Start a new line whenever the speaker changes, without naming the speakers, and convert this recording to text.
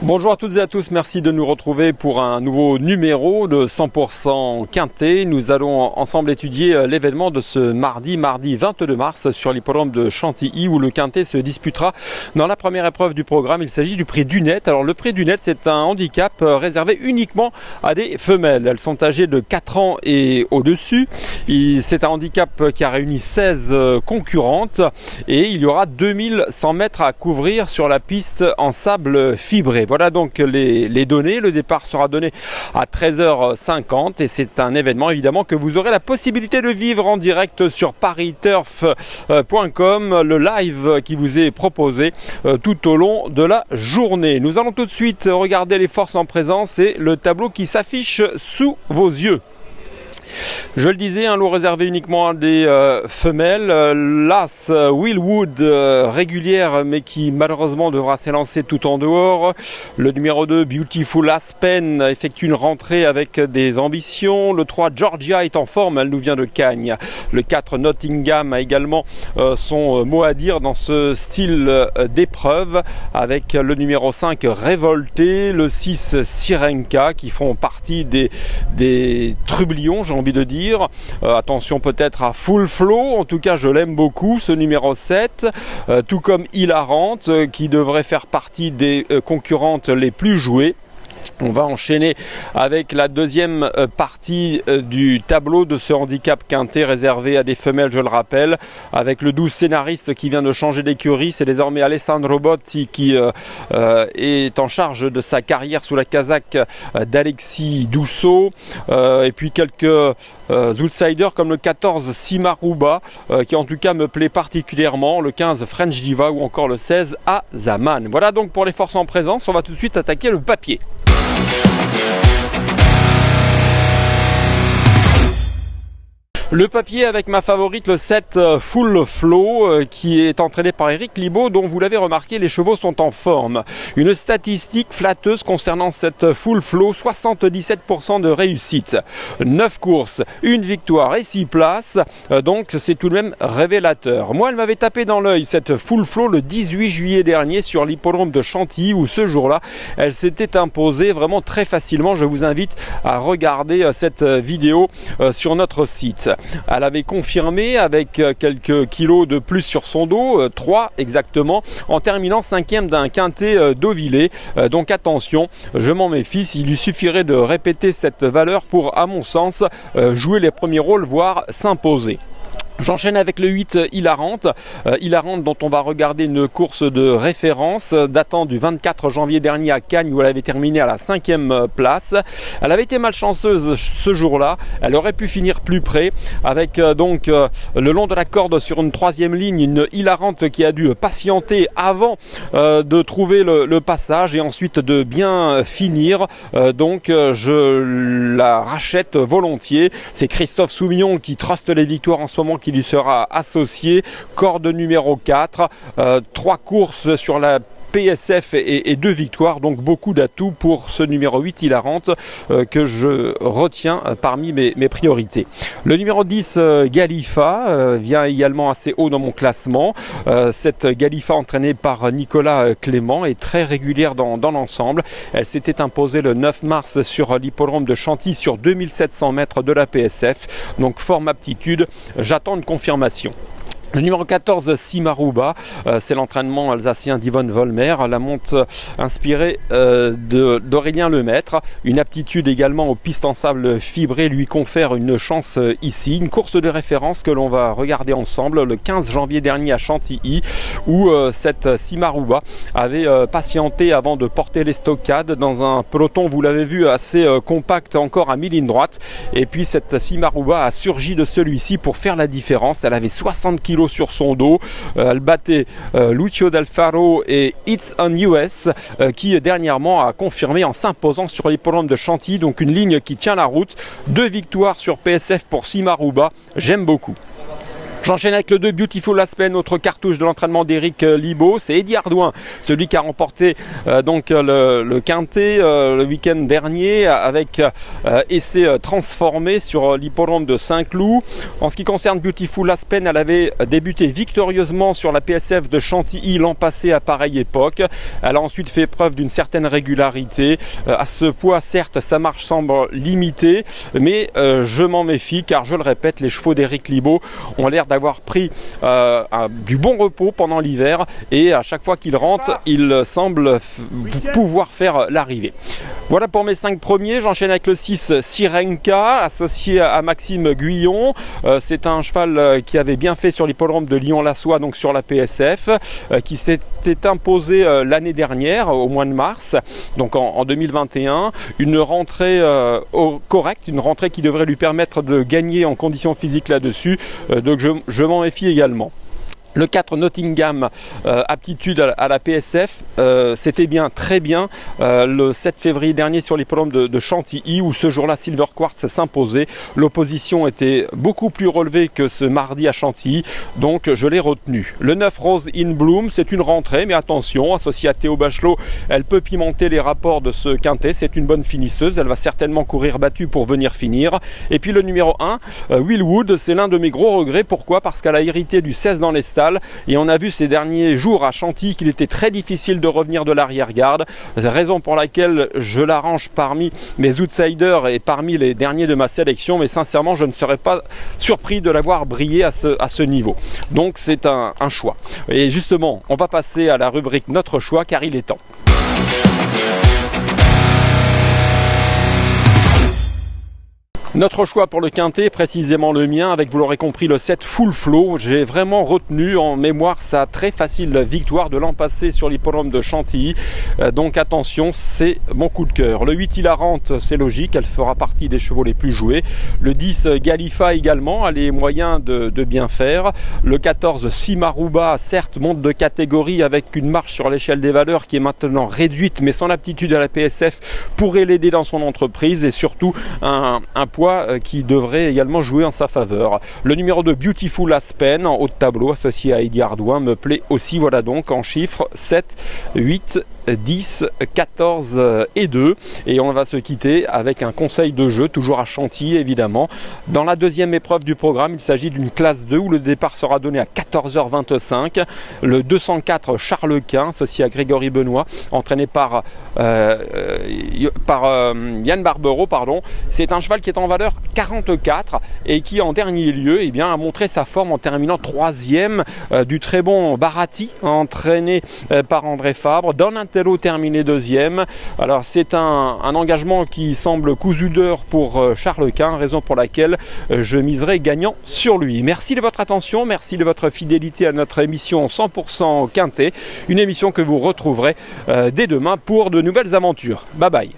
Bonjour à toutes et à tous, merci de nous retrouver pour un nouveau numéro de 100% Quintet. Nous allons ensemble étudier l'événement de ce mardi 22 mars sur l'hippodrome de Chantilly où le Quintet se disputera dans la première épreuve du programme. Il s'agit du prix du net. Alors le prix du net, c'est un handicap réservé uniquement à des femelles. Elles sont âgées de 4 ans et au-dessus. C'est un handicap qui a réuni 16 concurrentes et il y aura 2100 mètres à couvrir sur la piste en sable fibré. Voilà donc les données. Le départ sera donné à 13h50 et c'est un événement évidemment que vous aurez la possibilité de vivre en direct sur pariturf.com, le live qui vous est proposé tout au long de la journée. Nous allons tout de suite regarder les forces en présence et le tableau qui s'affiche sous vos yeux. Je le disais, un lot réservé uniquement à des femelles. L'As Willwood, régulière mais qui malheureusement devra s'élancer tout en dehors. Le numéro 2 Beautiful Aspen effectue une rentrée avec des ambitions. Le 3 Georgia est en forme, elle nous vient de Cagnes. Le 4 Nottingham a également son mot à dire dans ce style d'épreuve avec le numéro 5 Révolté, le 6 Sirenka qui font partie des trublions, j'ai envie de dire. Attention peut-être à Full Flow, en tout cas je l'aime beaucoup ce numéro 7, tout comme Hilarante qui devrait faire partie des concurrentes les plus jouées. On va enchaîner avec la deuxième partie du tableau de ce handicap quintet réservé à des femelles, je le rappelle, avec le 12 Scénariste qui vient de changer d'écurie. C'est désormais Alessandro Botti qui est en charge de sa carrière sous la casaque d'Alexis Dousseau. Et puis quelques outsiders comme le 14 Simaruba qui en tout cas me plaît particulièrement, le 15 French Diva ou encore le 16 Azaman. Voilà donc pour les forces en présence. On va tout de suite attaquer le papier. Le papier avec ma favorite, le 7 Full Flow, qui est entraîné par Eric Libaud, dont vous l'avez remarqué, les chevaux sont en forme. Une statistique flatteuse concernant cette Full Flow, 77% de réussite. 9 courses, 1 victoire et 6 places, donc c'est tout de même révélateur. Moi, elle m'avait tapé dans l'œil, cette Full Flow, le 18 juillet dernier sur l'hippodrome de Chantilly, où ce jour-là, elle s'était imposée vraiment très facilement. Je vous invite à regarder cette vidéo sur notre site. Elle avait confirmé avec quelques kilos de plus sur son dos, 3 exactement, en terminant 5e d'un quintet d'Auvillers. Donc attention, je m'en méfie, il lui suffirait de répéter cette valeur pour, à mon sens, jouer les premiers rôles, voire s'imposer. J'enchaîne avec le 8 Hilarante, dont on va regarder une course de référence datant du 24 janvier dernier à Cagnes où elle avait terminé à la 5e place. Elle avait été malchanceuse ce jour-là, elle aurait pu finir plus près avec donc le long de la corde sur une 3e ligne, une Hilarante qui a dû patienter avant de trouver le passage et ensuite de bien finir. Donc je la rachète volontiers. C'est Christophe Soumillon qui truste les victoires en ce moment qui lui sera associé. Corde numéro 4, 3 courses sur la PSF et 2 victoires, donc beaucoup d'atouts pour ce numéro 8 Hilarante que je retiens parmi mes priorités. Le numéro 10 Galifa vient également assez haut dans mon classement. Cette Galifa entraînée par Nicolas Clément est très régulière dans l'ensemble. Elle s'était imposée le 9 mars sur l'hippodrome de Chantilly sur 2700 mètres de la PSF, donc forme aptitude, j'attends une confirmation. Le numéro 14, Simaruba, c'est l'entraînement alsacien d'Yvonne Volmer, la monte inspirée d'Aurélien Lemaître. Une aptitude également aux pistes en sable fibré lui confère une chance ici. Une course de référence que l'on va regarder ensemble le 15 janvier dernier à Chantilly, où cette Simaruba avait patienté avant de porter les stockades dans un peloton, vous l'avez vu, assez compact encore à mi-ligne droite. Et puis cette Simaruba a surgi de celui-ci pour faire la différence. Elle avait 60 kg sur son dos. Elle battait Lucio Del Faro et It's on US qui dernièrement a confirmé en s'imposant sur l'hippodrome de Chantilly. Donc une ligne qui tient la route. 2 victoires sur PSF pour Simaruba. J'aime beaucoup. J'enchaîne avec le 2 Beautiful Aspen, autre cartouche de l'entraînement d'Éric Libaud. C'est Eddy Ardouin, celui qui a remporté le quintet le week-end dernier avec essai transformé sur l'hippodrome de Saint-Cloud. En ce qui concerne Beautiful Aspen, elle avait débuté victorieusement sur la PSF de Chantilly l'an passé à pareille époque. Elle a ensuite fait preuve d'une certaine régularité. À ce poids, certes, sa marche semble limitée, mais je m'en méfie car, je le répète, les chevaux d'Éric Libaud ont l'air d'avoir pris du bon repos pendant l'hiver et à chaque fois qu'il rentre, il semble pouvoir faire l'arrivée. Voilà pour mes 5 premiers. J'enchaîne avec le 6 Sirenka, associé à Maxime Guyon. C'est un cheval qui avait bien fait sur l'hippodrome de Lyon-la-Soie, donc sur la PSF, qui s'était imposé l'année dernière, au mois de mars, donc en 2021. Une rentrée correcte, une rentrée qui devrait lui permettre de gagner en conditions physiques là-dessus. Donc je m'en méfie également. Le 4 Nottingham, aptitude à la PSF, c'était bien, très bien, le 7 février dernier sur l'hippodrome de Chantilly, où ce jour-là Silver Quartz s'imposait. L'opposition était beaucoup plus relevée que ce mardi à Chantilly, donc je l'ai retenu. Le 9 Rose in Bloom, c'est une rentrée, mais attention, associée à Théo Bachelot, elle peut pimenter les rapports de ce quintet. C'est une bonne finisseuse, elle va certainement courir battue pour venir finir. Et puis le numéro 1, Willwood, c'est l'un de mes gros regrets. Pourquoi ? Parce qu'elle a hérité du 16 dans les stalles. Et on a vu ces derniers jours à Chantilly qu'il était très difficile de revenir de l'arrière-garde. C'est la raison pour laquelle je la range parmi mes outsiders et parmi les derniers de ma sélection. Mais sincèrement, je ne serais pas surpris de la voir briller à ce niveau. Donc c'est un choix. Et justement, on va passer à la rubrique Notre choix car il est temps. Notre choix pour le quintet, précisément le mien, avec, vous l'aurez compris, le 7 Full Flow. J'ai vraiment retenu en mémoire sa très facile victoire de l'an passé sur l'hippodrome de Chantilly. Donc attention, c'est mon coup de cœur. Le 8 Hilarante, c'est logique, elle fera partie des chevaux les plus joués. Le 10 Galifa également a les moyens de bien faire. Le 14 Simaruba, certes, monte de catégorie avec une marche sur l'échelle des valeurs qui est maintenant réduite, mais son aptitude à la PSF pourrait l'aider dans son entreprise et surtout un poids qui devrait également jouer en sa faveur. Le numéro 2 Beautiful Aspen en haut de tableau associé à Eddy Ardouin me plaît aussi. Voilà donc en chiffres 7, 8, 10, 14 et 2. Et on va se quitter avec un conseil de jeu, toujours à Chantilly évidemment. Dans la deuxième épreuve du programme, il s'agit d'une classe 2 où le départ sera donné à 14h25. Le 204 Charles-Quint, associé à Grégory Benoît, entraîné par Yann Barbero, c'est un cheval qui est en valeur 44 et qui en dernier lieu a montré sa forme en terminant 3e du très bon Baratti, entraîné par André Fabre. Don Antello terminé 2e. Alors c'est un engagement qui semble cousu d'heure pour Charles-Quint, raison pour laquelle je miserai gagnant sur lui. Merci de votre attention, merci de votre fidélité à notre émission 100% Quintet, une émission que vous retrouverez dès demain pour de nouvelles aventures. Bye bye.